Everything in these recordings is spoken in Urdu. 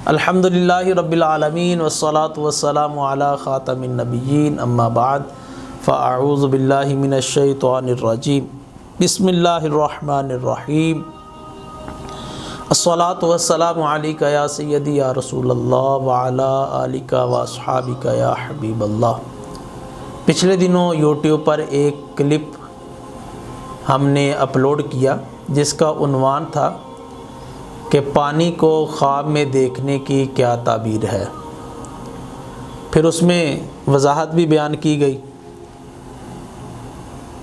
الحمدللہ رب العالمین والصلاة والسلام علی خاتم النبیین اما بعد فاعوذ باللہ من الشیطان الرجیم بسم اللہ الرحمن الرحیم الصلاة والسلام علیک یا سیدی یا رسول اللہ وعلی آلک واصحابک یا حبیب اللہ۔ پچھلے دنوں یوٹیوب پر ایک کلپ ہم نے اپلوڈ کیا جس کا عنوان تھا کہ پانی کو خواب میں دیکھنے کی کیا تعبیر ہے۔ پھر اس میں وضاحت بھی بیان کی گئی،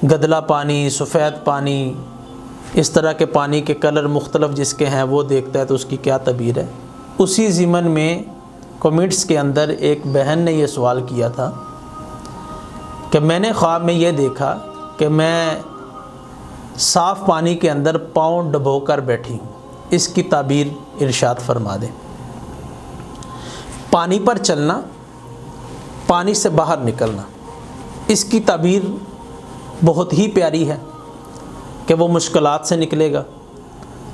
گدلا پانی، سفید پانی، اس طرح کے پانی کے کلر مختلف جس کے ہیں وہ دیکھتا ہے تو اس کی کیا تعبیر ہے۔ اسی ضمن میں کمنٹس کے اندر ایک بہن نے یہ سوال کیا تھا کہ میں نے خواب میں یہ دیکھا کہ میں صاف پانی کے اندر پاؤں ڈبو کر بیٹھی ہوں، اس کی تعبیر ارشاد فرما دیں۔ پانی پر چلنا، پانی سے باہر نکلنا، اس کی تعبیر بہت ہی پیاری ہے کہ وہ مشکلات سے نکلے گا،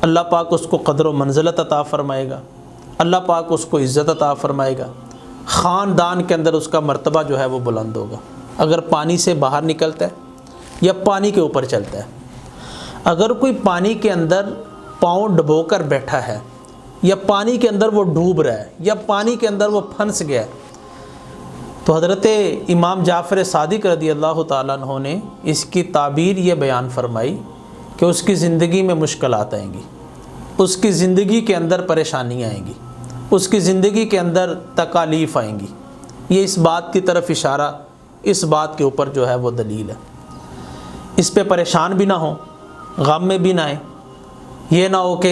اللہ پاک اس کو قدر و منزلت عطا فرمائے گا، اللہ پاک اس کو عزت عطا فرمائے گا، خاندان کے اندر اس کا مرتبہ جو ہے وہ بلند ہوگا اگر پانی سے باہر نکلتا ہے یا پانی کے اوپر چلتا ہے۔ اگر کوئی پانی کے اندر پاؤں ڈبو کر بیٹھا ہے یا پانی کے اندر وہ ڈوب رہا ہے یا پانی کے اندر وہ پھنس گیا ہے تو حضرت امام جعفر صادق رضی اللہ تعالیٰ عنہ نے اس کی تعبیر یہ بیان فرمائی کہ اس کی زندگی میں مشکلات آئیں گی، اس کی زندگی کے اندر پریشانیاں آئیں گی، اس کی زندگی کے اندر تکالیف آئیں گی۔ یہ اس بات کی طرف اشارہ، اس بات کے اوپر جو ہے وہ دلیل ہے۔ اس پہ پریشان بھی نہ ہوں، غم میں بھی نہ آئیں، یہ نہ ہو کہ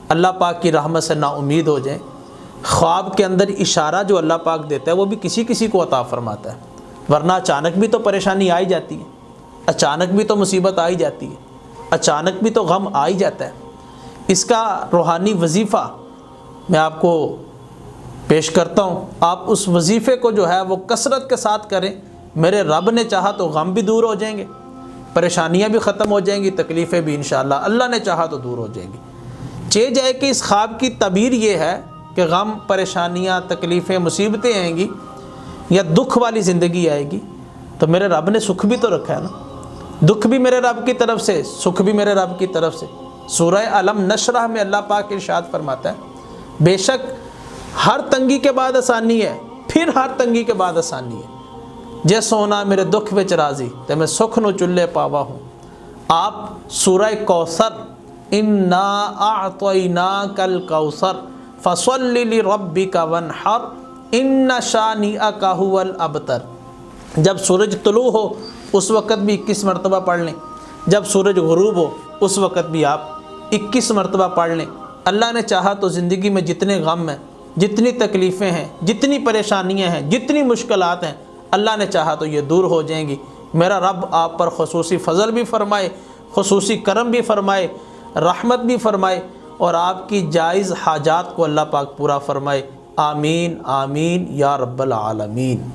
اللہ پاک کی رحمت سے نا امید ہو جائیں۔ خواب کے اندر اشارہ جو اللہ پاک دیتا ہے وہ بھی کسی کسی کو عطا فرماتا ہے، ورنہ اچانک بھی تو پریشانی آئی جاتی ہے، اچانک بھی تو مصیبت آئی جاتی ہے، اچانک بھی تو غم آئی جاتا ہے۔ اس کا روحانی وظیفہ میں آپ کو پیش کرتا ہوں، آپ اس وظیفے کو جو ہے وہ کثرت کے ساتھ کریں۔ میرے رب نے چاہا تو غم بھی دور ہو جائیں گے، پریشانیاں بھی ختم ہو جائیں گی، تکلیفیں بھی انشاءاللہ اللہ نے چاہا تو دور ہو جائیں گی۔ چہ جائے کہ اس خواب کی تعبیر یہ ہے کہ غم، پریشانیاں، تکلیفیں، مصیبتیں آئیں گی یا دکھ والی زندگی آئے گی تو میرے رب نے سکھ بھی تو رکھا ہے نا، دکھ بھی میرے رب کی طرف سے، سکھ بھی میرے رب کی طرف سے۔ سورہ علم نشرح میں اللہ پاک ارشاد فرماتا ہے بے شک ہر تنگی کے بعد آسانی ہے، پھر ہر تنگی کے بعد آسانی ہے۔ جے سونا میرے دکھ وچ راضی تے میں سکھ نو چلے پاوا ہوں۔ آپ سورہ کوثر انا اعطیناک الکوثر فصل لربک وانحر ان شانئک ھو الابتر، جب سورج طلوع ہو اس وقت بھی 21 مرتبہ پڑھ لیں، جب سورج غروب ہو اس وقت بھی آپ 21 مرتبہ پڑھ لیں۔ اللہ نے چاہا تو زندگی میں جتنے غم ہیں، جتنی تکلیفیں ہیں، جتنی پریشانیاں ہیں، جتنی مشکلات ہیں، اللہ نے چاہا تو یہ دور ہو جائیں گی۔ میرا رب آپ پر خصوصی فضل بھی فرمائے، خصوصی کرم بھی فرمائے، رحمت بھی فرمائے اور آپ کی جائز حاجات کو اللہ پاک پورا فرمائے۔ آمین آمین یا رب العالمین۔